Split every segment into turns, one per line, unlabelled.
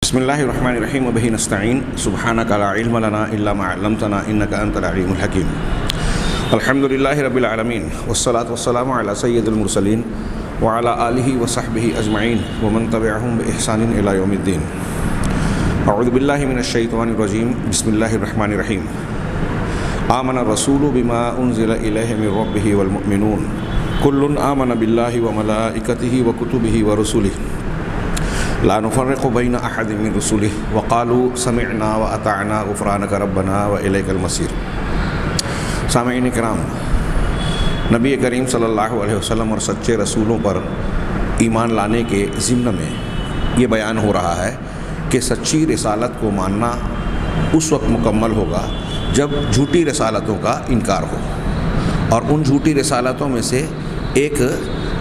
بسم اللہ الرحمن الرحیم وبہ نستعین سبحانک لا علم لنا الا ما علمتنا انک انت العلیم الحکیم الحمد للہ رب العالمین والصلاة والسلام علی سید المرسلین وعلی آلہ وصحبہ اجمعین ومن تبعہم بإحسان الی یوم الدین اعوذ باللہ من الشیطان الرجیم بسم اللہ الرحمن الرحیم آمن الرسول بما انزل الیہ من ربہ والمؤمنون کل آمن باللہ وملائکتہ وکتبہ ورسلہ لا نفرق بین احد من رسلہ وقالوا سمعنا واطعنا غفرانک ربنا والیک المصیر۔ سامعین کرام، نبی کریم صلی اللہ علیہ وسلم اور سچے رسولوں پر ایمان لانے کے ضمن میں یہ بیان ہو رہا ہے کہ سچی رسالت کو ماننا اس وقت مکمل ہوگا جب جھوٹی رسالتوں کا انکار ہو، اور ان جھوٹی رسالتوں میں سے ایک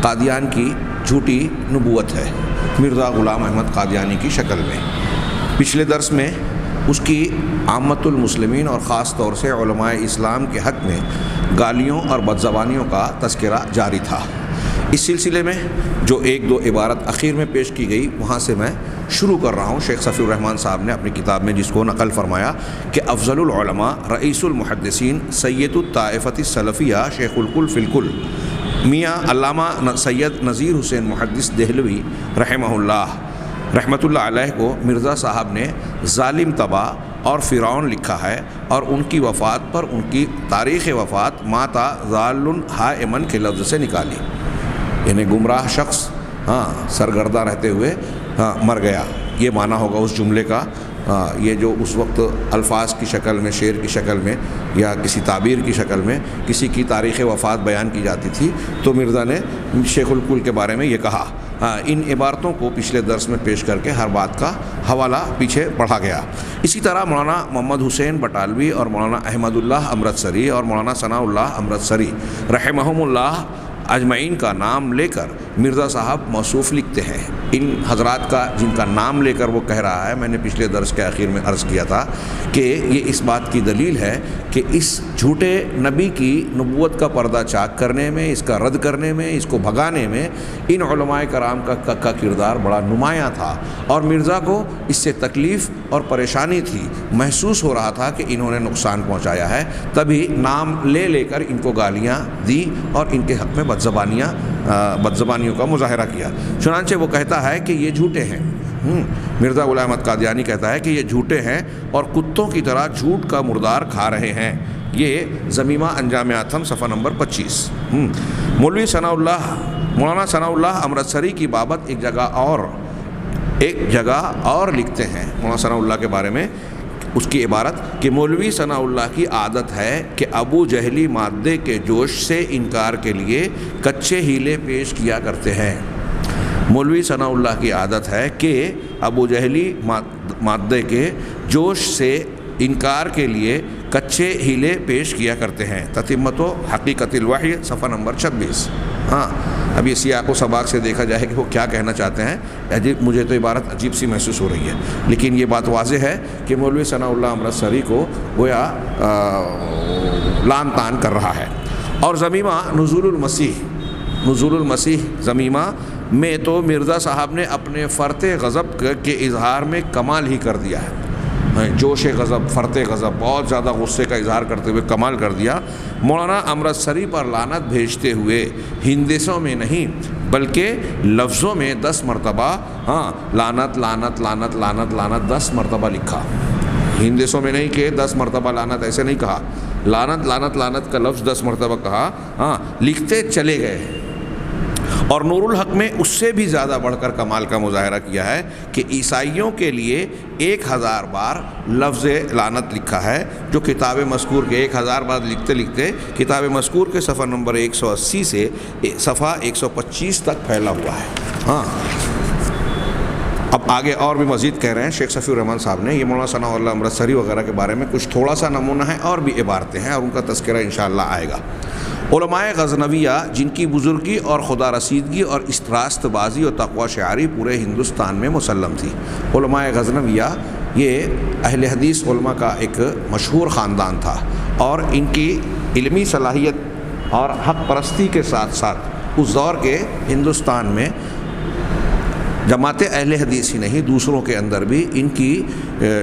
قادیان کی جھوٹی نبوت ہے، مرزا غلام احمد قادیانی کی شکل میں۔ پچھلے درس میں اس کی عامت المسلمین اور خاص طور سے علماء اسلام کے حق میں گالیوں اور بدزبانیوں کا تذکرہ جاری تھا۔ اس سلسلے میں جو ایک دو عبارت اخیر میں پیش کی گئی وہاں سے میں شروع کر رہا ہوں۔ شیخ صفی الرحمن صاحب نے اپنی کتاب میں جس کو نقل فرمایا کہ افضل العلماء رئیس المحدثین سید الطائفۃ السلفیہ شیخ الکل فی الکل میاں علامہ سید نذیر حسین محدث دہلوی رحمۃ اللہ علیہ کو مرزا صاحب نے ظالم تباہ اور فرعون لکھا ہے، اور ان کی وفات پر ان کی تاریخ وفات ماتا ظال حائمن کے لفظ سے نکالی، یعنی گمراہ شخص سرگردہ رہتے ہوئے مر گیا، یہ معنی ہوگا اس جملے کا۔ یہ جو اس وقت الفاظ کی شکل میں، شعر کی شکل میں یا کسی تعبیر کی شکل میں کسی کی تاریخ وفات بیان کی جاتی تھی، تو مرزا نے شیخ الکل کے بارے میں یہ کہا۔ ان عبارتوں کو پچھلے درس میں پیش کر کے ہر بات کا حوالہ پیچھے پڑھا گیا۔ اسی طرح مولانا محمد حسین بٹالوی اور مولانا احمد اللہ امرتسری اور مولانا ثناء اللہ امرتسری رحمہم اللہ اجمعین کا نام لے کر مرزا صاحب موصوف لکھتے ہیں۔ ان حضرات کا جن کا نام لے کر وہ کہہ رہا ہے، میں نے پچھلے درس کے آخر میں عرض کیا تھا کہ یہ اس بات کی دلیل ہے کہ اس جھوٹے نبی کی نبوت کا پردہ چاک کرنے میں، اس کا رد کرنے میں، اس کو بھگانے میں ان علماء کرام کا کردار بڑا نمایاں تھا، اور مرزا کو اس سے تکلیف اور پریشانی تھی، محسوس ہو رہا تھا کہ انہوں نے نقصان پہنچایا ہے، تبھی نام لے لے کر ان کو گالیاں دی اور ان کے حق میں بدزبانیوں کا مظاہرہ کیا۔ چنانچہ وہ کہتا ہے کہ یہ جھوٹے ہیں، مرزا غلام احمد قادیانی کہتا ہے کہ یہ جھوٹے ہیں اور کتوں کی طرح جھوٹ کا مردار کھا رہے ہیں۔ یہ زمیمہ انجام آتم صفحہ نمبر 25۔ مولانا ثناء اللہ امرتسری کی بابت ایک جگہ اور لکھتے ہیں مولانا ثناء اللہ کے بارے میں، اس کی عبارت کہ مولوی ثناء اللہ کی عادت ہے کہ ابو جہلی مادے کے جوش سے انکار کے لیے کچے ہیلے پیش کیا کرتے ہیں۔ مولوی ثناء اللہ کی عادت ہے کہ ابو جہلی مادے کے جوش سے انکار کے لیے کچے ہیلے پیش کیا کرتے ہیں۔ تتمت و حقیقت الوحی صفحہ نمبر 26۔ اب یہ سیاق و سباق سے دیکھا جائے کہ وہ کیا کہنا چاہتے ہیں، مجھے تو عبارت عجیب سی محسوس ہو رہی ہے، لیکن یہ بات واضح ہے کہ مولوی ثناء اللہ امرتسری کو گویا لان تان کر رہا ہے۔ اور زمیمہ نزول المسیح زمیمہ میں تو مرزا صاحب نے اپنے فرط غضب کے اظہار میں کمال ہی کر دیا ہے، جوش غضب، فرط غضب، بہت زیادہ غصے کا اظہار کرتے ہوئے کمال کر دیا۔ مولانا امرتسری پر لعنت بھیجتے ہوئے ہندسوں میں نہیں بلکہ لفظوں میں 10 مرتبہ لعنت لعنت لعنت لعنت لعنت 10 مرتبہ لکھا، ہندسوں میں نہیں کہ 10 مرتبہ لعنت ایسے نہیں کہا، لعنت لعنت لعنت کا لفظ 10 مرتبہ کہا، لکھتے چلے گئے۔ اور نور الحق میں اس سے بھی زیادہ بڑھ کر کمال کا مظاہرہ کیا ہے کہ عیسائیوں کے لیے 1000 بار لفظ لعنت لکھا ہے، جو کتاب مذکور کے 1000 بار لکھتے لکھتے کتاب مذکور کے صفحہ نمبر 180 سے صفحہ 125 تک پھیلا ہوا ہے۔ اب آگے اور بھی مزید کہہ رہے ہیں شیخ صفی الرحمن صاحب نے، یہ مولانا ثناء اللہ امرتسری وغیرہ کے بارے میں کچھ تھوڑا سا نمونہ ہے، اور بھی عبارتیں ہیں اور ان کا تذکرہ انشاءاللہ آئے گا۔ علماء غزنویہ جن کی بزرگی اور خدا رسیدگی اور راست بازی اور تقوی شعاری پورے ہندوستان میں مسلم تھی۔ علماء غزنویہ یہ اہل حدیث علماء کا ایک مشہور خاندان تھا، اور ان کی علمی صلاحیت اور حق پرستی کے ساتھ ساتھ اس دور کے ہندوستان میں جماعت اہل حدیث ہی نہیں دوسروں کے اندر بھی ان کی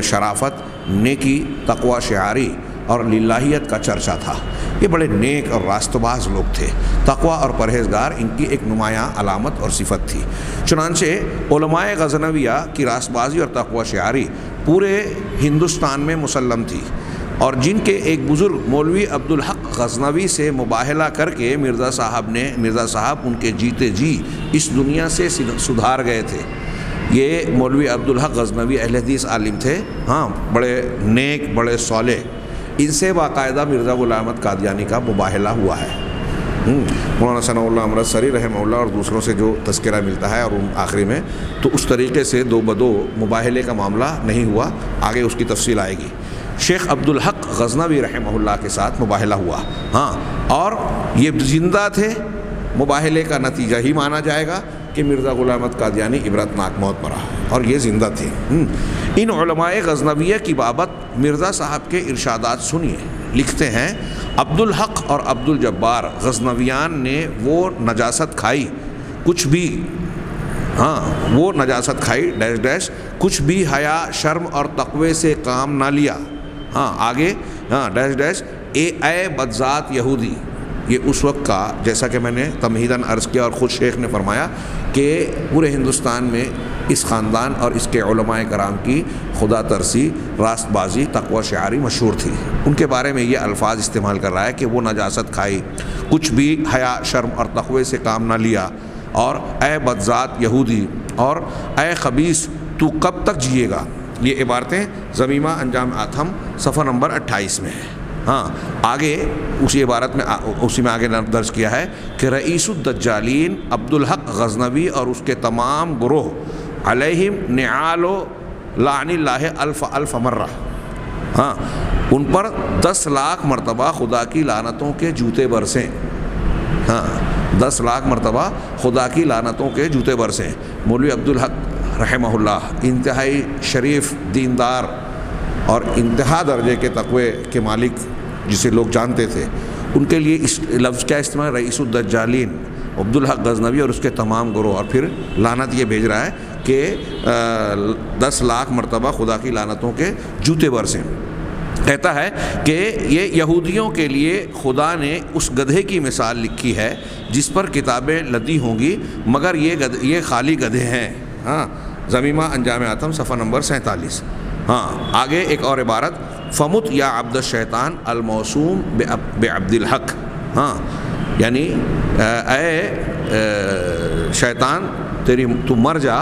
شرافت، نیکی، تقوی شعاری اور للہیت کا چرچا تھا۔ یہ بڑے نیک اور راست باز لوگ تھے، تقوی اور پرہیزگار ان کی ایک نمایاں علامت اور صفت تھی۔ چنانچہ علماء غزنویہ کی راست بازی اور تقوی شعاری پورے ہندوستان میں مسلم تھی، اور جن کے ایک بزرگ مولوی عبدالحق غزنوی سے مباہلہ کر کے مرزا صاحب ان کے جیتے جی اس دنیا سے سدھار گئے تھے۔ یہ مولوی عبدالحق غزنوی اہل حدیث عالم تھے، بڑے نیک، بڑے صالح۔ ان سے باقاعدہ مرزا غلام احمد قادیانی کا مباہلہ ہوا ہے۔ مولانا ثناء اللہ امرتسری رحمہ اللہ اور دوسروں سے جو تذکرہ ملتا ہے، اور آخری میں تو اس طریقے سے دو بدو مباہلے کا معاملہ نہیں ہوا، آگے اس کی تفصیل آئے گی۔ شیخ عبدالحق غزنوی رحمہ اللہ کے ساتھ مباہلہ ہوا، اور یہ زندہ تھے۔ مباہلے کا نتیجہ ہی مانا جائے گا کہ مرزا غلام احمد قادیانی عبرتناک موت مرا، اور یہ زندہ تھے۔ ان علماء غزنویہ کی بابت مرزا صاحب کے ارشادات سنیے۔ لکھتے ہیں، عبدالحق اور عبدالجبار غزنویان نے وہ نجاست کھائی کچھ بھی، وہ نجاست کھائی ڈیش ڈیش کچھ بھی حیا، شرم اور تقوی سے کام نہ لیا۔ آگے ڈیش ڈیش اے بدذات یہودی۔ یہ اس وقت کا، جیسا کہ میں نے تمہیداً عرض کیا اور خود شیخ نے فرمایا کہ پورے ہندوستان میں اس خاندان اور اس کے علماء کرام کی خدا ترسی، راست بازی، تقوی شعاری مشہور تھی۔ ان کے بارے میں یہ الفاظ استعمال کر رہا ہے کہ وہ نجاست کھائی، کچھ بھی حیا، شرم اور تقوی سے کام نہ لیا، اور اے بدذات یہودی، اور اے خبیث تو کب تک جیے گا۔ یہ عبارتیں ضمیمہ انجام آتھم صفحہ نمبر 28 میں ہیں۔ آگے اسی عبارت میں اسی میں آگے درج کیا ہے کہ رئیس الدجالین عبدالحق غزنوی اور اس کے تمام گروہ علیہم نعال و لعن اللہ الف مرہ، ان پر 10 لاکھ مرتبہ خدا کی لعنتوں کے جوتے برسیں۔ 10 لاکھ مرتبہ خدا کی لعنتوں کے جوتے برسیں۔ مولوی عبدالحق رحمہ اللہ انتہائی شریف، دیندار اور انتہا درجے کے تقوی کے مالک جسے لوگ جانتے تھے، ان کے لیے اس لفظ کیا استعمال، رئیس الدجالین عبدالحق غزنوی اور اس کے تمام گروہ، اور پھر لعنت یہ بھیج رہا ہے کہ 10 لاکھ مرتبہ خدا کی لعنتوں کے جوتے برسیں۔ کہتا ہے کہ یہ یہودیوں کے لیے خدا نے اس گدھے کی مثال لکھی ہے جس پر کتابیں لدی ہوں گی، مگر یہ خالی گدھے ہیں۔ ضمیمہ انجام آتم صفحہ نمبر 47۔ آگے ایک اور عبارت، فمت یا عبد الشیطان الموسوم بعبد الحق، یعنی اے شیطان تو مر جا،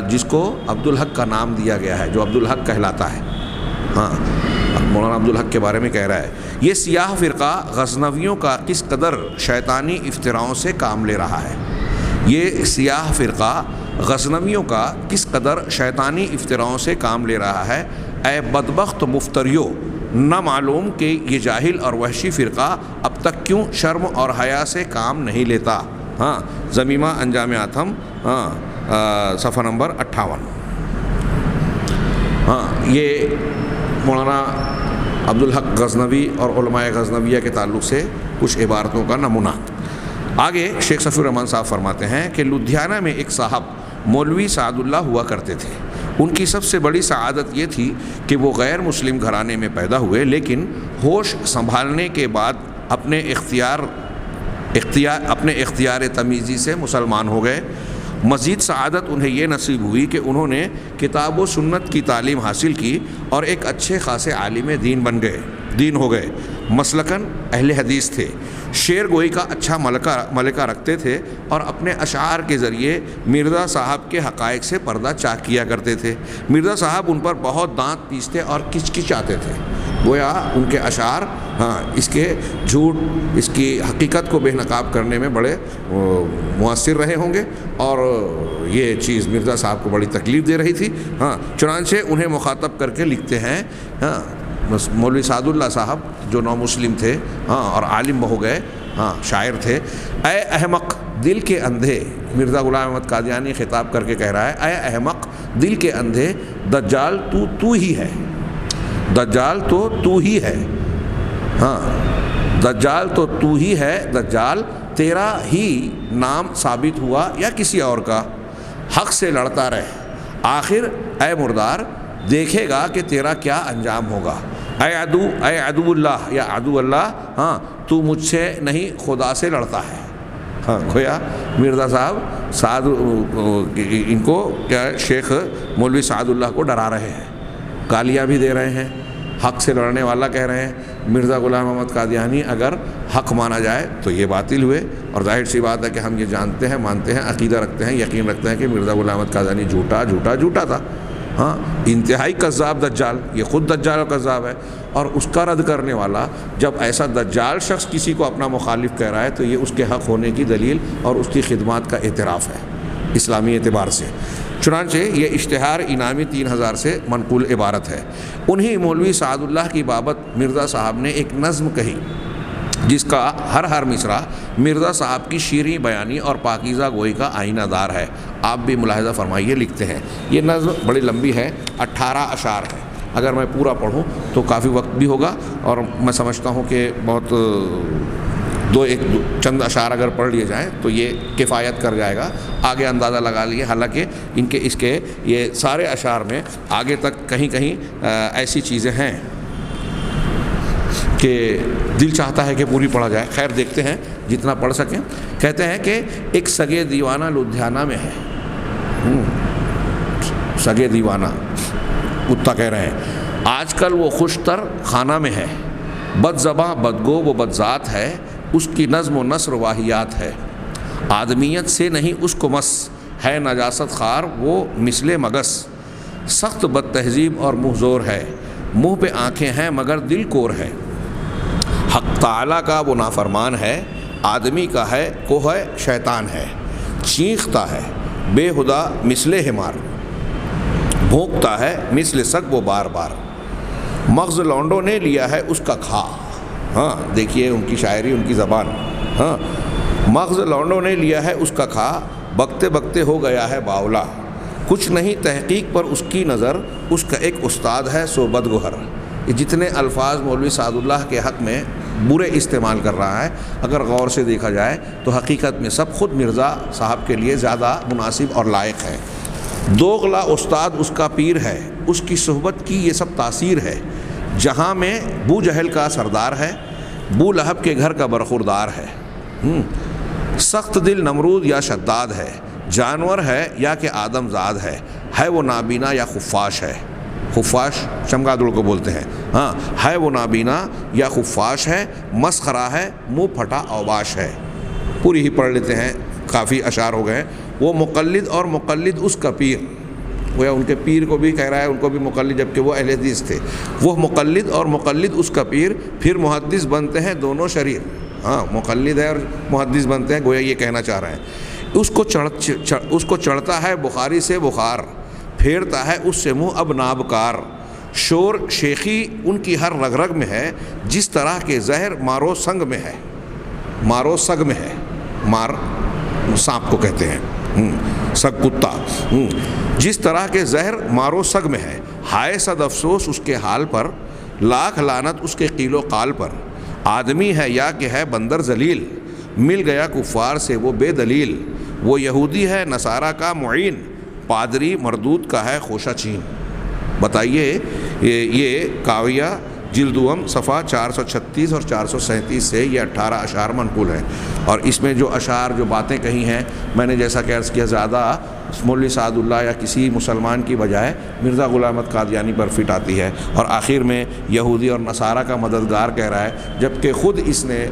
جس کو عبدالحق کا نام دیا گیا ہے، جو عبدالحق کہلاتا ہے۔ مولانا عبدالحق کے بارے میں کہہ رہا ہے، یہ سیاہ فرقہ غزنویوں کا کس قدر شیطانی افتراؤں سے کام لے رہا ہے۔ یہ سیاہ فرقہ غزنویوں کا کس قدر شیطانی افتراؤں سے کام لے رہا ہے۔ اے بدبخت مفتریو، نہ معلوم کہ یہ جاہل اور وحشی فرقہ اب تک کیوں شرم اور حیا سے کام نہیں لیتا۔ ضمیمہ انجام آتم صفحہ نمبر 58۔ یہ مولانا عبدالحق غزنوی اور علماء غزنویہ کے تعلق سے کچھ عبارتوں کا نمونہ۔ آگے شیخ صفی الرحمن صاحب فرماتے ہیں کہ لدھیانہ میں ایک صاحب مولوی سعد اللہ ہوا کرتے تھے۔ ان کی سب سے بڑی سعادت یہ تھی کہ وہ غیر مسلم گھرانے میں پیدا ہوئے، لیکن ہوش سنبھالنے کے بعد اپنے اختیار تمیزی سے مسلمان ہو گئے۔ مزید سعادت انہیں یہ نصیب ہوئی کہ انہوں نے کتاب و سنت کی تعلیم حاصل کی اور ایک اچھے خاصے عالم دین ہو گئے۔ مسلکاً اہل حدیث تھے، شعر گوئی کا اچھا ملکہ رکھتے تھے، اور اپنے اشعار کے ذریعے مرزا صاحب کے حقائق سے پردہ چاک کیا کرتے تھے۔ مرزا صاحب ان پر بہت دانت پیستے اور کچکچاتے تھے، گویا ان کے اشعار اس کے جھوٹ، اس کی حقیقت کو بے نقاب کرنے میں بڑے مؤثر رہے ہوں گے، اور یہ چیز مرزا صاحب کو بڑی تکلیف دے رہی تھی۔ چنانچہ انہیں مخاطب کر کے لکھتے ہیں، مولوی سعد اللہ صاحب جو نو مسلم تھے اور عالم ہو گئے، شاعر تھے، اے احمق دل کے اندھے، مرزا غلام احمد قادیانی خطاب کر کے کہہ رہا ہے، اے احمق دل کے اندھے، دجال تو ہی ہے، دجال تو ہی ہے، دجال تو ہی ہے، دجال تیرا ہی نام ثابت ہوا یا کسی اور کا۔ حق سے لڑتا رہے، آخر اے مردار دیکھے گا کہ تیرا کیا انجام ہوگا۔ اے عدو اللہ یا عدو اللہ، ہاں تو مجھ سے نہیں خدا سے لڑتا ہے۔ ہاں گویا مرزا صاحب سعد ان کو کیا شیخ مولوی سعد اللہ کو ڈرا رہے ہیں، گالیاں بھی دے رہے ہیں، حق سے لڑنے والا کہہ رہے ہیں مرزا غلام احمد قادیانی اگر حق مانا جائے تو یہ باطل ہوئے، اور ظاہر سی بات ہے کہ ہم یہ جانتے ہیں، مانتے ہیں، عقیدہ رکھتے ہیں، یقین رکھتے ہیں کہ مرزا غلام احمد قادیانی جھوٹا تھا، ہاں انتہائی کذاب دجال، یہ خود دجال اور کذاب ہے، اور اس کا رد کرنے والا جب ایسا دجال شخص کسی کو اپنا مخالف کہہ رہا ہے تو یہ اس کے حق ہونے کی دلیل اور اس کی خدمات کا اعتراف ہے اسلامی اعتبار سے۔ چنانچہ یہ اشتہار انعامی 3000 سے منقول عبارت ہے۔ انہی مولوی سعد اللہ کی بابت مرزا صاحب نے ایک نظم کہی جس کا ہر مصرع مرزا صاحب کی شیریں بیانی اور پاکیزہ گوئی کا آئینہ دار ہے۔ آپ بھی ملاحظہ فرمائیے، لکھتے ہیں یہ نظم بڑی لمبی ہے، 18 اشعار ہے، اگر میں پورا پڑھوں تو کافی وقت بھی ہوگا، اور میں سمجھتا ہوں کہ بہت چند اشعار اگر پڑھ لیے جائیں تو یہ کفایت کر جائے گا، آگے اندازہ لگا لیے۔ حالانکہ اس کے یہ سارے اشعار میں آگے تک کہیں ایسی چیزیں ہیں کہ دل چاہتا ہے کہ پوری پڑھا جائے، خیر دیکھتے ہیں جتنا پڑھ سکیں۔ کہتے ہیں کہ ایک سگے دیوانہ لدھیانہ میں ہے، سگے دیوانہ کتا کہہ رہے ہیں، آج کل وہ خوشتر خانہ میں ہے، بد زباں بدگو وہ بدذات ہے، اس کی نظم و نثر واہیات ہے، آدمیت سے نہیں اس کو مس ہے، نجاست خار وہ مثل مگس، سخت بد تہذیب اور منہ زور ہے، منہ پہ آنکھیں ہیں مگر دل کور ہے، حق تعالیٰ کا وہ نافرمان ہے، آدمی کا ہے کوہ شیطان ہے، چیختا ہے بے ہدا مثل حمار، بھونکتا ہے مثل سگ وہ بار بار، مغز لونڈوں نے لیا ہے اس کا کھا۔ ہاں دیکھیے ان کی شاعری، ان کی زبان، ہاں مغز لونڈوں نے لیا ہے اس کا کھا، بکتے بکتے ہو گیا ہے باولا، کچھ نہیں تحقیق پر اس کی نظر، اس کا ایک استاد ہے سو بدگہر۔ یہ جتنے الفاظ مولوی سعد اللہ کے حق میں برے استعمال کر رہا ہے، اگر غور سے دیکھا جائے تو حقیقت میں سب خود مرزا صاحب کے لیے زیادہ مناسب اور لائق ہے۔ دوغلا استاد اس کا پیر ہے، اس کی صحبت کی یہ سب تاثیر ہے، جہاں میں بو جہل کا سردار ہے، بو لہب کے گھر کا برخوردار ہے، سخت دل نمرود یا شداد ہے، جانور ہے یا کہ آدم زاد ہے وہ نابینا یا خفاش ہے، خفاش چمگادڑ کو بولتے ہیں، ہاں ہے وہ نابینا یا خفاش ہے، مسخرہ ہے منہ پھٹا اوباش ہے۔ پوری ہی پڑھ لیتے ہیں، کافی اشعار ہو گئے۔ وہ مقلد اور مقلد اس کا پیر، وہ ان کے پیر کو بھی کہہ رہا ہے، ان کو بھی مقلد، جبکہ وہ اہل حدیث تھے۔ وہ مقلد اور مقلد اس کا پیر، پھر محدث بنتے ہیں دونوں شریر۔ ہاں مقلد ہے اور محدث بنتے ہیں، گویا یہ کہنا چاہ رہے ہیں۔ اس کو چڑھتا ہے بخاری سے بخار، پھیرتا ہے اس سے منہ اب نابکار، شور شیخی ان کی ہر رگ رگ میں ہے، جس طرح کے زہر مارو سنگ میں ہے، مارو سگ میں ہے، مار سانپ کو کہتے ہیں، سگ کتا، جس طرح کے زہر مارو سگ میں ہے، ہائے صد افسوس اس کے حال پر، لاکھ لعنت اس کے قیل و قال پر، آدمی ہے یا کہ ہے بندر ذلیل، مل گیا کفار سے وہ بے دلیل، وہ یہودی ہے نصارہ کا معین، پادری مردود کا ہے خوشہ چین۔ بتائیے یہ کاویہ جلدوم صفحہ 436 اور 437 سے یہ 18 اشعار منقول ہیں، اور اس میں جو اشعار جو باتیں کہی ہیں، میں نے جیسا کہ عرض کیا زیادہ مولوی سعد اللہ یا کسی مسلمان کی بجائے مرزا غلام احمد قادیانی پر فٹ آتی ہے، اور آخر میں یہودی اور نصارہ کا مددگار کہہ رہا ہے، جبکہ خود اس نے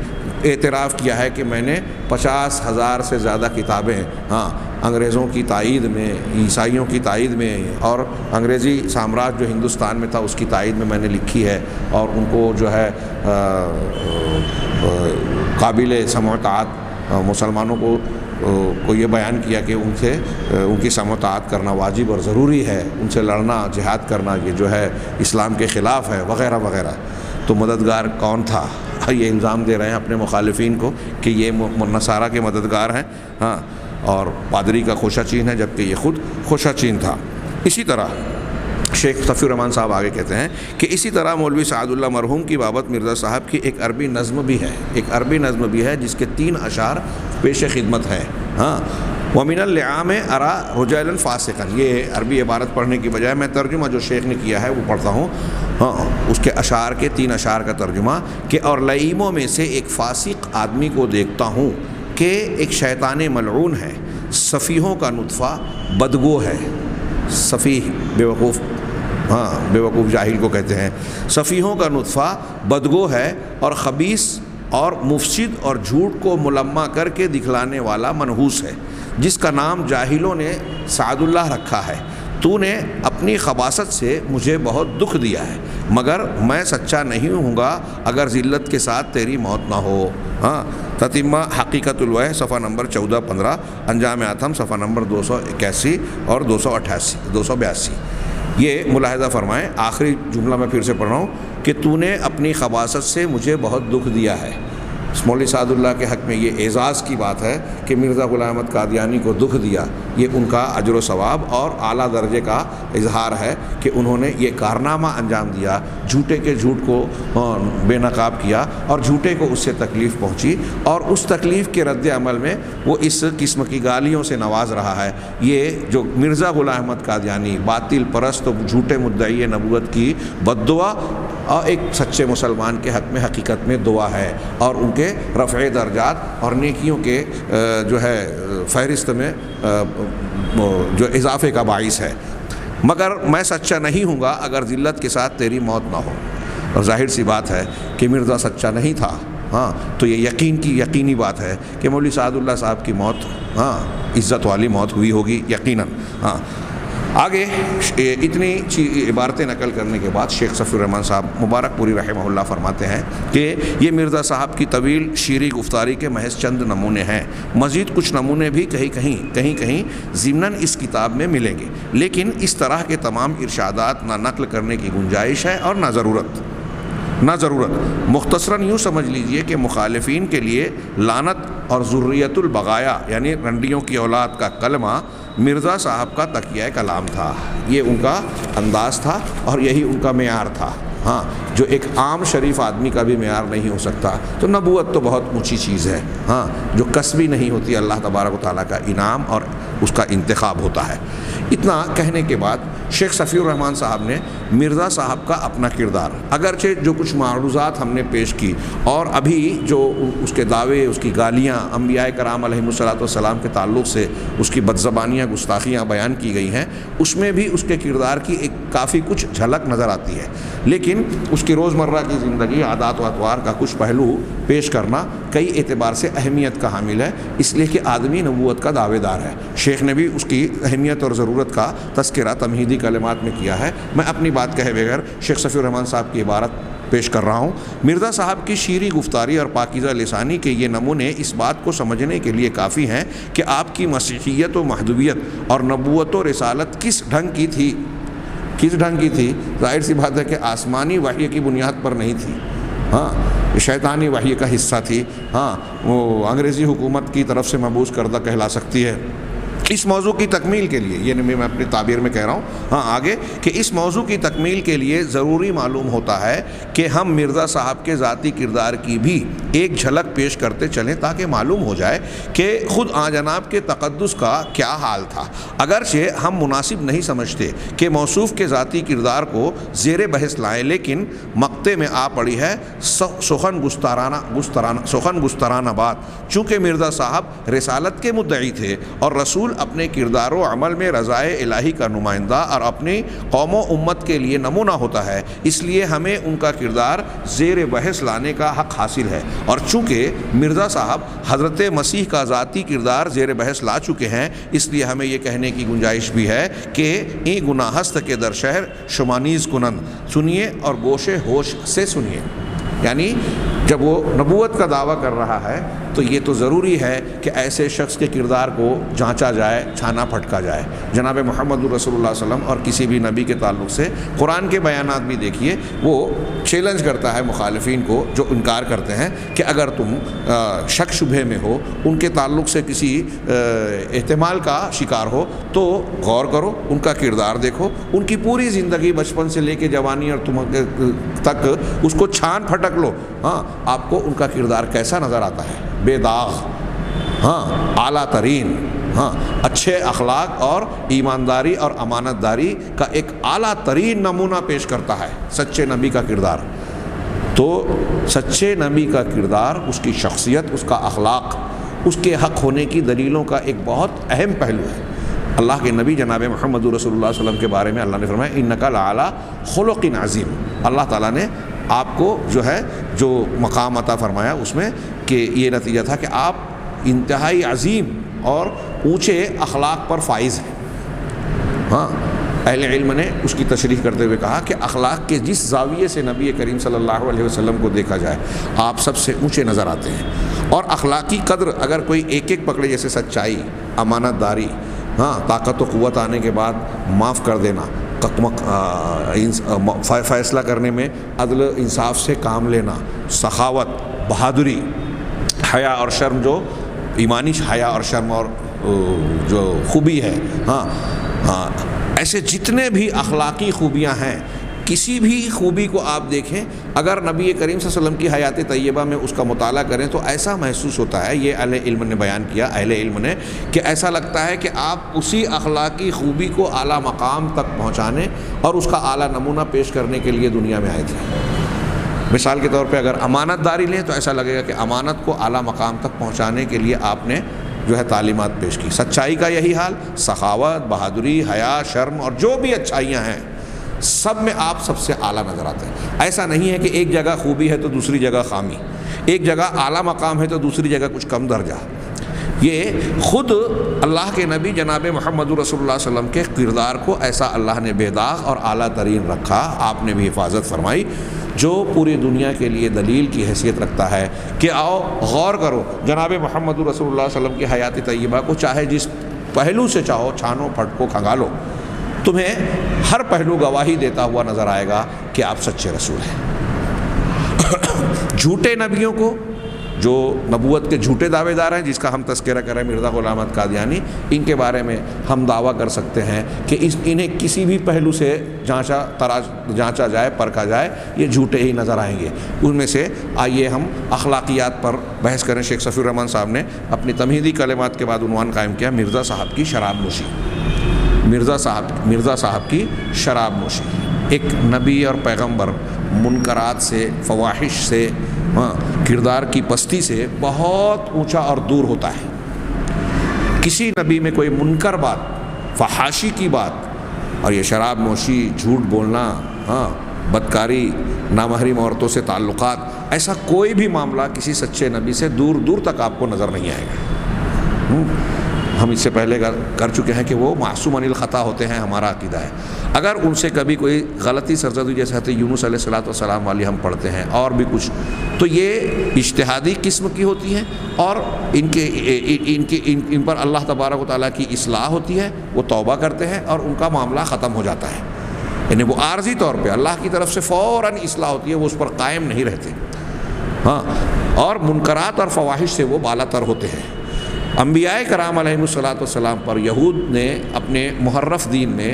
اعتراف کیا ہے کہ میں نے 50,000 سے زیادہ کتابیں، ہاں انگریزوں کی تائید میں، عیسائیوں کی تائید میں، اور انگریزی سامراج جو ہندوستان میں تھا اس کی تائید میں نے لکھی ہے، اور ان کو جو ہے قابل سماعت مسلمانوں کو یہ بیان کیا کہ ان کی سماعت کرنا واجب اور ضروری ہے، ان سے لڑنا جہاد کرنا یہ جو ہے اسلام کے خلاف ہے، وغیرہ وغیرہ۔ تو مددگار کون تھا؟ یہ الزام دے رہے ہیں اپنے مخالفین کو کہ یہ نصارہ کے مددگار ہیں، ہاں، اور پادری کا خوشہ چین ہے، جبکہ یہ خود خوشہ چین تھا۔ اسی طرح شیخ صفی الرحمان صاحب آگے کہتے ہیں کہ اسی طرح مولوی سعد اللہ مرحوم کی بابت مرزا صاحب کی ایک عربی نظم بھی ہے، ایک عربی نظم بھی ہے جس کے 3 اشعار پیش خدمت ہیں۔ ہاں وَمِنَ اللِّعَامِ أَرَى رُجَالًا فَاسِقًا، یہ عربی عبارت پڑھنے کی بجائے میں ترجمہ جو شیخ نے کیا ہے وہ پڑھتا ہوں، ہاں اس کے اشعار کے 3 اشعار کا ترجمہ کہ اور لئیموں میں سے ایک فاسق آدمی کو دیکھتا ہوں کہ ایک شیطان ملعون ہے، سفیہوں کا نطفہ بدگو ہے، سفیہ بیوقوف، ہاں بیوقوف جاہل کو کہتے ہیں، سفیہوں کا نطفہ بدگو ہے اور خبیث اور مفسد اور جھوٹ کو ملمع کر کے دکھلانے والا منحوس ہے، جس کا نام جاہلوں نے سعد اللہ رکھا ہے۔ تو نے اپنی خباثت سے مجھے بہت دکھ دیا ہے، مگر میں سچا نہیں ہوں گا اگر ذلت کے ساتھ تیری موت نہ ہو۔ ہاں تتمہ حقیقت الوحی صفحہ نمبر 14-15، انجام آتم صفحہ نمبر 281 اور 282۔ یہ ملاحظہ فرمائیں، آخری جملہ میں پھر سے پڑھ رہا ہوں کہ تو نے اپنی خباثت سے مجھے بہت دکھ دیا ہے۔ مولوی سعد اللہ کے حق میں یہ اعزاز کی بات ہے کہ مرزا غلام احمد قادیانی کو دکھ دیا، یہ ان کا اجر و ثواب اور اعلیٰ درجے کا اظہار ہے کہ انہوں نے یہ کارنامہ انجام دیا، جھوٹے کے جھوٹ کو بے نقاب کیا اور جھوٹے کو اس سے تکلیف پہنچی، اور اس تکلیف کے رد عمل میں وہ اس قسم کی گالیوں سے نواز رہا ہے۔ یہ جو مرزا غلام احمد قادیانی باطل پرست و جھوٹے مدعی نبوت کی بد دعا اور ایک سچے مسلمان کے حق میں حقیقت میں دعا ہے، اور ان کے رفع درجات اور نیکیوں کے جو ہے فہرست میں جو اضافے کا باعث ہے۔ مگر میں سچا نہیں ہوں گا اگر ذلت کے ساتھ تیری موت نہ ہو، اور ظاہر سی بات ہے کہ مرزا سچا نہیں تھا، ہاں تو یہ یقینی بات ہے کہ مولوی سعد اللہ صاحب کی موت ہاں عزت والی موت ہوئی ہوگی یقیناً۔ ہاں آگے اتنی عبارتیں نقل کرنے کے بعد شیخ صفی الرحمن صاحب مبارک پوری رحمہ اللہ فرماتے ہیں کہ یہ مرزا صاحب کی طویل شیریں گفتاری کے محض چند نمونے ہیں، مزید کچھ نمونے بھی کہیں ضمناً اس کتاب میں ملیں گے، لیکن اس طرح کے تمام ارشادات نہ نقل کرنے کی گنجائش ہے اور نہ ضرورت۔ مختصراً یوں سمجھ لیجئے کہ مخالفین کے لیے لعنت اور ذریت البغایا یعنی رنڈیوں کی اولاد کا کلمہ مرزا صاحب کا تکیہ کلام تھا، یہ ان کا انداز تھا اور یہی ان کا معیار تھا، ہاں جو ایک عام شریف آدمی کا بھی معیار نہیں ہو سکتا۔ تو نبوت تو بہت اونچی چیز ہے، ہاں جو کسبی نہیں ہوتی، اللہ تبارک و تعالیٰ کا انعام اور اس کا انتخاب ہوتا ہے۔ اتنا کہنے کے بعد شیخ صفی الرحمن صاحب نے مرزا صاحب کا اپنا کردار، اگرچہ جو کچھ معروضات ہم نے پیش کی اور ابھی جو اس کے دعوے، اس کی گالیاں انبیاء کرام علیہم الصلوۃ والسلام کے تعلق سے اس کی بدزبانیاں گستاخیاں بیان کی گئی ہیں، اس میں بھی اس کے کردار کی ایک کافی کچھ جھلک نظر آتی ہے، لیکن اس کی روزمرہ کی زندگی، عادات و اطوار کا کچھ پہلو پیش کرنا کئی اعتبار سے اہمیت کا حامل ہے، اس لیے کہ آدمی نبوت کا دعوے دار ہے۔ شیخ نے بھی اس کی اہمیت اور ضرورت کا تذکرہ تمہیدی کلمات میں کیا ہے۔ میں اپنی بات کہے بغیر شیخ صفی الرحمن صاحب کی عبارت پیش کر رہا ہوں۔ مرزا صاحب کی شیریں گفتاری اور پاکیزہ لسانی کے یہ نمونے اس بات کو سمجھنے کے لیے کافی ہیں کہ آپ کی مسیحیت و محدویت اور نبوت و رسالت کس ڈھنگ کی تھی۔ ظاہر سی بات ہے کہ آسمانی وحی کی بنیاد پر نہیں تھی، ہاں شیطانی وحی کا حصہ تھی، ہاں وہ انگریزی حکومت کی طرف سے مبعوث کردہ کہلا سکتی ہے۔ اس موضوع کی تکمیل کے لیے، یہ میں اپنی تعبیر میں کہہ رہا ہوں، ہاں آگے کہ اس موضوع کی تکمیل کے لیے ضروری معلوم ہوتا ہے کہ ہم مرزا صاحب کے ذاتی کردار کی بھی ایک جھلک پیش کرتے چلیں تاکہ معلوم ہو جائے کہ خود جناب کے تقدس کا کیا حال تھا۔ اگرچہ ہم مناسب نہیں سمجھتے کہ موصوف کے ذاتی کردار کو زیر بحث لائیں، لیکن مقطع میں آ پڑی ہے سخن گسترانہ بات، چونکہ مرزا صاحب رسالت کے مدعی تھے اور رسول اپنے کردار و عمل میں رضائے الہی کا نمائندہ اور اپنی قوم و امت کے لیے نمونہ ہوتا ہے، اس لیے ہمیں ان کا کردار زیر بحث لانے کا حق حاصل ہے، اور چونکہ مرزا صاحب حضرت مسیح کا ذاتی کردار زیر بحث لا چکے ہیں، اس لیے ہمیں یہ کہنے کی گنجائش بھی ہے کہ ای گناہست کے در شہر شمانیز کنند، سنیے اور گوش ہوش سے سنیے۔ یعنی جب وہ نبوت کا دعویٰ کر رہا ہے تو یہ تو ضروری ہے کہ ایسے شخص کے کردار کو جانچا جائے، چھانا پھٹکا جائے۔ جناب محمد رسول اللہ صلی اللہ علیہ وسلم اور کسی بھی نبی کے تعلق سے قرآن کے بیانات بھی دیکھیے، وہ چیلنج کرتا ہے مخالفین کو جو انکار کرتے ہیں کہ اگر تم شک شبہ میں ہو، ان کے تعلق سے کسی احتمال کا شکار ہو تو غور کرو، ان کا کردار دیکھو، ان کی پوری زندگی بچپن سے لے کے جوانی اور تک اس کو چھان پھٹک لو، ہاں آپ کو ان کا کردار کیسا نظر آتا ہے، بے داغ، ہاں اعلیٰ ترین، ہاں اچھے اخلاق اور ایمانداری اور امانت داری کا ایک اعلیٰ ترین نمونہ پیش کرتا ہے سچے نبی کا کردار۔ تو سچے نبی کا کردار، اس کی شخصیت، اس کا اخلاق، اس کے حق ہونے کی دلیلوں کا ایک بہت اہم پہلو ہے۔ اللہ کے نبی جناب محمد رسول اللہ صلی اللہ علیہ وسلم کے بارے میں اللہ نے فرمایا انک لعلی خلق عظیم۔ اللہ تعالیٰ نے آپ کو جو مقام عطا فرمایا اس میں کہ یہ نتیجہ تھا کہ آپ انتہائی عظیم اور اونچے اخلاق پر فائز ہیں۔ ہاں اہل علم نے اس کی تشریح کرتے ہوئے کہا کہ اخلاق کے جس زاویے سے نبی کریم صلی اللہ علیہ وسلم کو دیکھا جائے آپ سب سے اونچے نظر آتے ہیں، اور اخلاقی قدر اگر کوئی ایک ایک پکڑے، جیسے سچائی، امانت داری، ہاں طاقت و قوت آنے کے بعد معاف کر دینا، فیصلہ کرنے میں عدل انصاف سے کام لینا، سخاوت، بہادری، حیا اور شرم، جو ایمانی حیا اور شرم اور جو خوبی ہے، ہاں ایسے جتنے بھی اخلاقی خوبیاں ہیں، کسی بھی خوبی کو آپ دیکھیں، اگر نبی کریم صلی اللہ علیہ وسلم کی حیات طیبہ میں اس کا مطالعہ کریں تو ایسا محسوس ہوتا ہے، یہ اہل علم نے بیان کیا، اہل علم نے، کہ ایسا لگتا ہے کہ آپ اسی اخلاقی خوبی کو اعلیٰ مقام تک پہنچانے اور اس کا اعلیٰ نمونہ پیش کرنے کے لیے دنیا میں آئے تھے۔ مثال کے طور پہ اگر امانت داری لیں تو ایسا لگے گا کہ امانت کو اعلیٰ مقام تک پہنچانے کے لیے آپ نے تعلیمات پیش کی۔ سچائی کا یہی حال، سخاوت، بہادری، حیا، شرم اور جو بھی اچھائیاں ہیں سب میں آپ سب سے اعلیٰ نظر آتے ہیں۔ ایسا نہیں ہے کہ ایک جگہ خوبی ہے تو دوسری جگہ خامی، ایک جگہ اعلیٰ مقام ہے تو دوسری جگہ کچھ کم درجہ۔ یہ خود اللہ کے نبی جناب محمد رسول اللہ صلی اللہ علیہ وسلم کے کردار کو ایسا اللہ نے بے داغ اور اعلیٰ ترین رکھا، آپ نے بھی حفاظت فرمائی، جو پوری دنیا کے لیے دلیل کی حیثیت رکھتا ہے کہ آؤ غور کرو جناب محمد رسول اللہ صلی اللہ علیہ وسلم کی حیات طیبہ کو، چاہے جس پہلو سے چاہو چھانو پھٹکو کھنگالو، تمہیں ہر پہلو گواہی دیتا ہوا نظر آئے گا کہ آپ سچے رسول ہیں۔ جھوٹے نبیوں کو، جو نبوت کے جھوٹے دعوے دار ہیں، جس کا ہم تذکرہ کر رہے ہیں مرزا غلام احمد قادیانی، ان کے بارے میں ہم دعویٰ کر سکتے ہیں کہ انہیں کسی بھی پہلو سے جانچا جائے، پرکھا جائے، یہ جھوٹے ہی نظر آئیں گے۔ ان میں سے آئیے ہم اخلاقیات پر بحث کریں۔ شیخ صفی الرحمن صاحب نے اپنی تمہیدی کلمات کے بعد عنوان قائم کیا، مرزا صاحب کی شراب نوشی۔ مرزا صاحب کی شراب نوشی۔ ایک نبی اور پیغمبر منکرات سے، فواحش سے، کردار کی پستی سے بہت اونچا اور دور ہوتا ہے۔ کسی نبی میں کوئی منکر بات، فحاشی کی بات، اور یہ شراب نوشی، جھوٹ بولنا، بدکاری، نامحرم عورتوں سے تعلقات، ایسا کوئی بھی معاملہ کسی سچے نبی سے دور دور تک آپ کو نظر نہیں آئے گا۔ ہم اس سے پہلے کر چکے ہیں کہ وہ معصوم عن الخطا ہوتے ہیں، ہمارا عقیدہ ہے۔ اگر ان سے کبھی کوئی غلطی سرزد ہوئی، جیسے حضرت یونس علیہ السلام والی ہم پڑھتے ہیں اور بھی کچھ، تو یہ اجتہادی قسم کی ہوتی ہیں، اور ان پر اللہ تبارک و تعالیٰ کی اصلاح ہوتی ہے، وہ توبہ کرتے ہیں اور ان کا معاملہ ختم ہو جاتا ہے۔ یعنی وہ عارضی طور پہ اللہ کی طرف سے فوراً اصلاح ہوتی ہے، وہ اس پر قائم نہیں رہتے، اور منکرات اور فواحش سے وہ بالا تر ہوتے ہیں۔ انبیاء کرام علیہ السلام پر یہود نے اپنے محرف دین میں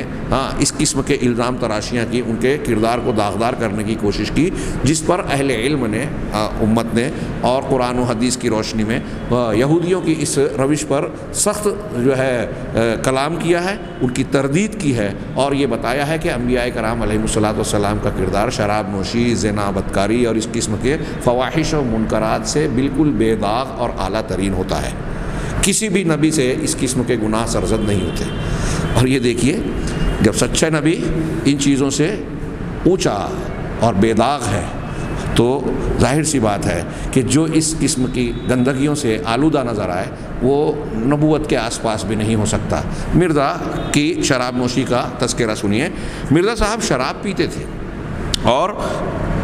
اس قسم کے الزام تراشیاں کی، ان کے کردار کو داغدار کرنے کی کوشش کی، جس پر اہل علم نے، امت نے، اور قرآن و حدیث کی روشنی میں یہودیوں کی اس روش پر سخت کلام کیا ہے، ان کی تردید کی ہے، اور یہ بتایا ہے کہ انبیاء کرام علیہ السلام کا کردار شراب نوشی، زنا، بدکاری اور اس قسم کے فواحش و منکرات سے بالکل بے داغ اور اعلیٰ ترین ہوتا ہے۔ کسی بھی نبی سے اس قسم کے گناہ سرزد نہیں ہوتے۔ اور یہ دیکھیے، جب سچا نبی ان چیزوں سے اونچا اور بے داغ ہے تو ظاہر سی بات ہے کہ جو اس قسم کی گندگیوں سے آلودہ نظر آئے وہ نبوت کے آس پاس بھی نہیں ہو سکتا۔ مرزا کی شراب نوشی کا تذکرہ سنیے۔ مرزا صاحب شراب پیتے تھے، اور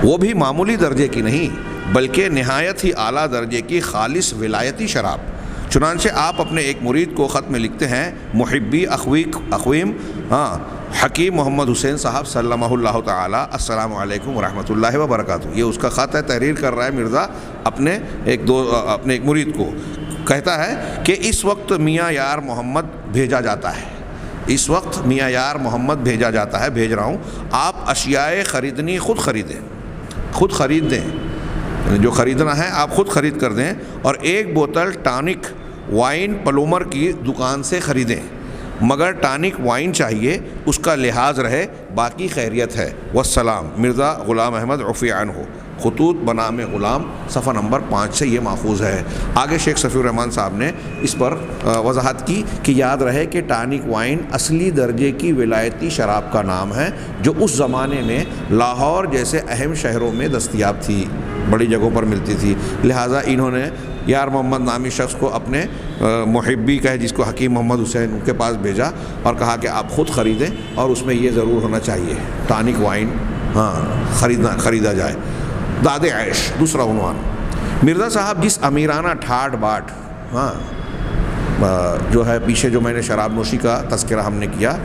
وہ بھی معمولی درجے کی نہیں بلکہ نہایت ہی اعلیٰ درجے کی خالص ولایتی شراب۔ چنانچہ آپ اپنے ایک مرید کو خط میں لکھتے ہیں، محبی اخویم حکیم محمد حسین صاحب سلمہ اللہ تعالی، السلام علیکم ورحمۃ اللہ وبرکاتہ۔ یہ اس کا خط ہے، تحریر کر رہا ہے مرزا اپنے ایک مرید کو۔ کہتا ہے کہ اس وقت میاں یار محمد بھیجا جاتا ہے، اس وقت میاں یار محمد بھیجا جاتا ہے، بھیج رہا ہوں، آپ اشیاء خریدنی خود خریدیں، خود خرید دیں، جو خریدنا ہے آپ خود خرید کر دیں، اور ایک بوتل ٹانک وائن پلومر کی دکان سے خریدیں، مگر ٹانک وائن چاہیے، اس کا لحاظ رہے، باقی خیریت ہے۔ والسلام، مرزا غلام احمد عفی عنہ، خطوط بنام غلام، صفحہ نمبر 5 سے یہ ماخوذ ہے۔ آگے شیخ صفی الرحمن صاحب نے اس پر وضاحت کی کہ یاد رہے کہ ٹانک وائن اصلی درجے کی ولایتی شراب کا نام ہے جو اس زمانے میں لاہور جیسے اہم شہروں میں دستیاب تھی، بڑی جگہوں پر ملتی تھی، لہٰذا انہوں نے یار محمد نامی شخص کو اپنے محبی کہے جس کو حکیم محمد حسین، ان کے پاس بھیجا اور کہا کہ آپ خود خریدیں اور اس میں یہ ضرور ہونا چاہیے ٹانک وائن خریدا جائے۔ داد عیش، دوسرا عنوان، مرزا صاحب جس امیرانہ ٹھاٹ باٹ جو ہے پیچھے جو میں نے شراب نوشی کا تذکرہ ہم نے کیا،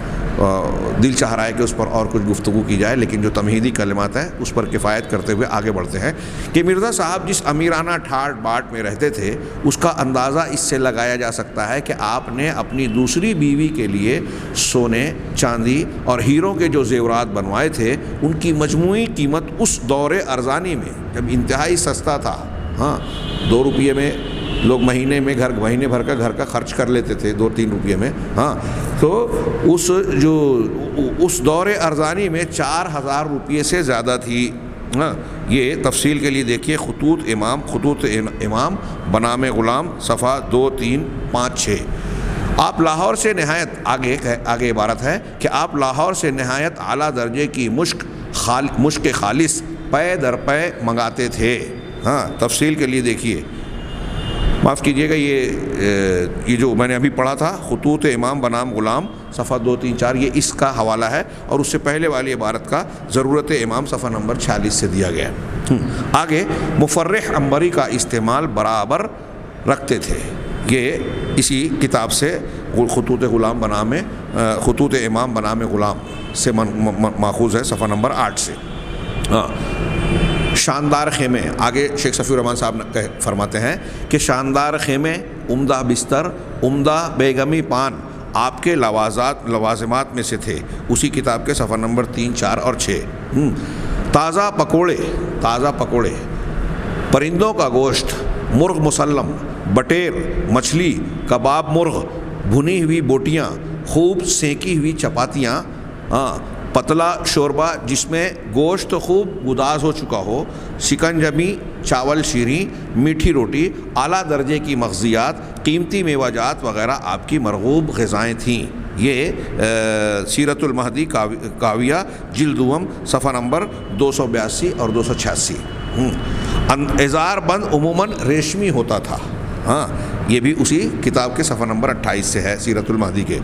دل چاہ رہا ہے کہ اس پر اور کچھ گفتگو کی جائے، لیکن جو تمہیدی کلمات ہیں اس پر کفایت کرتے ہوئے آگے بڑھتے ہیں کہ مرزا صاحب جس امیرانہ ٹھاٹ باٹ میں رہتے تھے اس کا اندازہ اس سے لگایا جا سکتا ہے کہ آپ نے اپنی دوسری بیوی کے لیے سونے، چاندی اور ہیروں کے جو زیورات بنوائے تھے ان کی مجموعی قیمت اس دور ارزانی میں جب انتہائی سستا تھا، 2 روپیے میں لوگ مہینے بھر کا گھر کا خرچ کر لیتے تھے 2-3 روپیے میں، تو اس دور ارزانی میں 4000 روپیے سے زیادہ تھی۔ یہ تفصیل کے لیے دیکھیے خطوط امام بنام غلام، صفحہ 2، 3، 5، 6۔ آپ لاہور سے نہایت آگے عبارت ہے کہ آپ لاہور سے نہایت اعلیٰ درجے کی مشک خالص پے در پے منگاتے تھے۔ تفصیل کے لیے دیکھیے، معاف کیجیے گا، یہ جو میں نے ابھی پڑھا تھا خطوط امام بنام غلام، صفحہ 2، 3، 4، یہ اس کا حوالہ ہے اور اس سے پہلے والی عبارت کا ضرورت امام صفحہ نمبر 46 سے دیا گیا۔ آگے مفرح عنبری کا استعمال برابر رکھتے تھے، یہ اسی کتاب سے خطوط امام بنام غلام سے ماخوذ ہے، صفحہ نمبر 8 سے۔ شاندار خیمے، آگے شیخ صفی الرحمن صاحب فرماتے ہیں کہ شاندار خیمے، عمدہ بستر، عمدہ بیگمی پان آپ کے لوازمات میں سے تھے، اسی کتاب کے صفحہ نمبر 3، 4 اور 6۔ تازہ پکوڑے، پرندوں کا گوشت، مرغ مسلم، بٹیر، مچھلی، کباب مرغ، بھنی ہوئی بوٹیاں، خوب سینکی ہوئی چپاتیاں، پتلا شوربہ جس میں گوشت خوب گداز ہو چکا ہو، شکنجبی، چاول شیریں، میٹھی روٹی، اعلیٰ درجے کی مغزیات، قیمتی میوہ جات وغیرہ آپ کی مرغوب غذائیں تھیں۔ یہ سیرت المہدی کاویہ جلد دوم، صفحہ نمبر 282 اور 286۔ اظہار بند عموماً ریشمی ہوتا تھا، یہ بھی اسی کتاب کے صفحہ نمبر 28 سے ہے، سیرت المہدی کے۔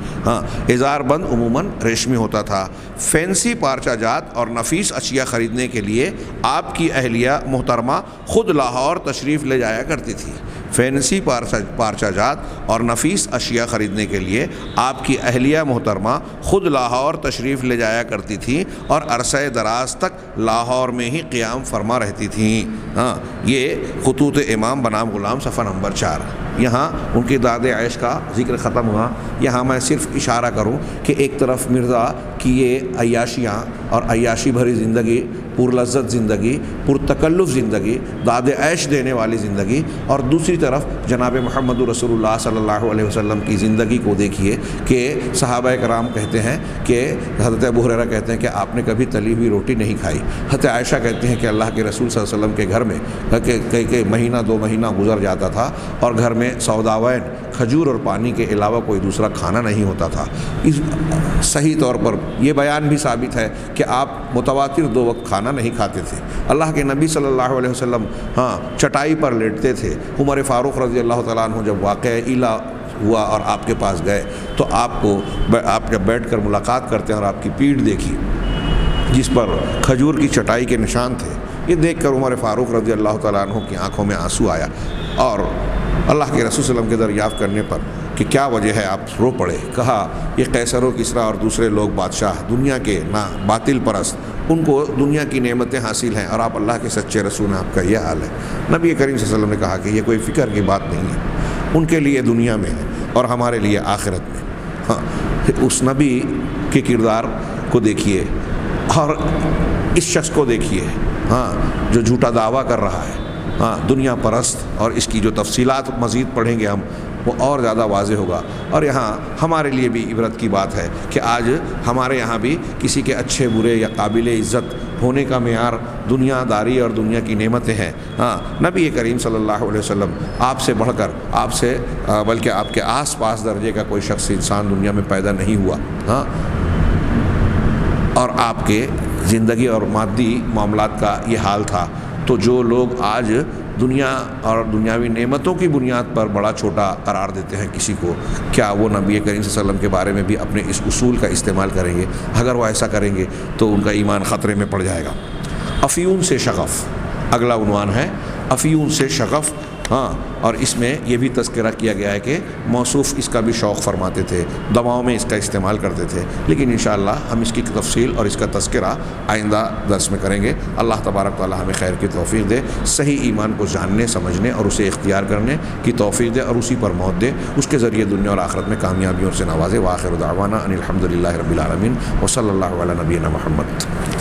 اظہار بند عموماً ریشمی ہوتا تھا۔ فینسی پارچہ جات اور نفیس اشیاء خریدنے کے لیے آپ کی اہلیہ محترمہ خود لاہور تشریف لے جایا کرتی تھی۔ فینسی پارچہ جات اور نفیس اشیاء خریدنے کے لیے آپ کی اہلیہ محترمہ خود لاہور تشریف لے جایا کرتی تھی اور عرصہ دراز تک لاہور میں ہی قیام فرما رہتی تھیں۔ یہ خطوط امام بنام غلام، صفحہ نمبر 4۔ یہاں ان کی داد عیش کا ذکر ختم ہوا۔ یہاں میں صرف اشارہ کروں کہ ایک طرف مرزا کی یہ عیاشیاں اور عیاشی بھری زندگی، پرلذت زندگی، پرتکلف زندگی، داد عیش دینے والی زندگی، اور دوسری طرف جناب محمد رسول اللہ صلی اللہ علیہ وسلم کی زندگی کو دیکھیے کہ صحابہ کرام کہتے ہیں کہ حضرت ابو ہریرہ کہتے ہیں کہ آپ نے کبھی تلی ہوئی روٹی نہیں کھائی۔ حضرت عائشہ کہتی ہیں کہ اللہ کے رسول صلی اللہ علیہ وسلم کے گھر میں کہ مہینہ 2 مہینہ گزر جاتا تھا اور گھر میں سوداوین، کھجور اور پانی کے علاوہ کوئی دوسرا کھانا نہیں ہوتا تھا۔ اس صحیح طور پر یہ بیان بھی ثابت ہے کہ آپ متواتر 2 وقت کھانا نہیں کھاتے تھے۔ اللہ کے نبی صلی اللہ علیہ وسلم چٹائی پر لیٹتے تھے۔ عمر فاروق رضی اللہ تعالیٰ عنہ جب واقعہ ایلا ہوا اور آپ کے پاس گئے تو آپ جب بیٹھ کر ملاقات کرتے ہیں اور آپ کی پیٹھ دیکھی جس پر کھجور کی چٹائی کے نشان تھے، یہ دیکھ کر عمر فاروق رضی اللہ تعالیٰ عنہ کی آنکھوں میں آنسو آیا، اور اللہ کے رسول صلی اللہ علیہ وسلم کے دریافت کرنے پر کہ کیا وجہ ہے آپ رو پڑے، کہا یہ قیصر و کسریٰ اور دوسرے لوگ بادشاہ دنیا کے باطل پرست، ان کو دنیا کی نعمتیں حاصل ہیں اور آپ اللہ کے سچے رسول ہیں، آپ کا یہ حال ہے۔ نبی کریم صلی اللہ علیہ وسلم نے کہا کہ یہ کوئی فکر کی بات نہیں ہے، ان کے لیے دنیا میں ہے اور ہمارے لیے آخرت میں۔ اس نبی کے کردار کو دیکھیے اور اس شخص کو دیکھیے جو جھوٹا دعویٰ کر رہا ہے ہاں دنیا پرست، اور اس کی جو تفصیلات مزید پڑھیں گے ہم وہ اور زیادہ واضح ہوگا۔ اور یہاں ہمارے لیے بھی عبرت کی بات ہے کہ آج ہمارے یہاں بھی کسی کے اچھے برے یا قابل عزت ہونے کا معیار دنیا داری اور دنیا کی نعمتیں ہیں۔ ہاں نبی کریم صلی اللہ علیہ وسلم آپ سے بڑھ کر، آپ سے بلکہ آپ کے آس پاس درجے کا کوئی شخص انسان دنیا میں پیدا نہیں ہوا۔ ہاں اور آپ کے زندگی اور مادی معاملات کا یہ حال تھا، تو جو لوگ آج دنیا اور دنیاوی نعمتوں کی بنیاد پر بڑا چھوٹا قرار دیتے ہیں کسی کو، کیا وہ نبی کریم صلی اللہ علیہ وسلم کے بارے میں بھی اپنے اس اصول کا استعمال کریں گے؟ اگر وہ ایسا کریں گے تو ان کا ایمان خطرے میں پڑ جائے گا۔ افیون سے شغف اگلا عنوان ہے، افیون سے شغف۔ ہاں اور اس میں یہ بھی تذکرہ کیا گیا ہے کہ موصوف اس کا بھی شوق فرماتے تھے، دواؤں میں اس کا استعمال کرتے تھے، لیکن انشاءاللہ ہم اس کی تفصیل اور اس کا تذکرہ آئندہ درس میں کریں گے۔ اللہ تبارک تعالی ہمیں خیر کی توفیق دے، صحیح ایمان کو جاننے سمجھنے اور اسے اختیار کرنے کی توفیق دے، اور اسی پر موت دے، اس کے ذریعے دنیا اور آخرت میں کامیابیوں سے نوازے۔ وآخر دعوانا ان الحمد للہ رب العالمین، وصلی اللہ علی نبینا محمد۔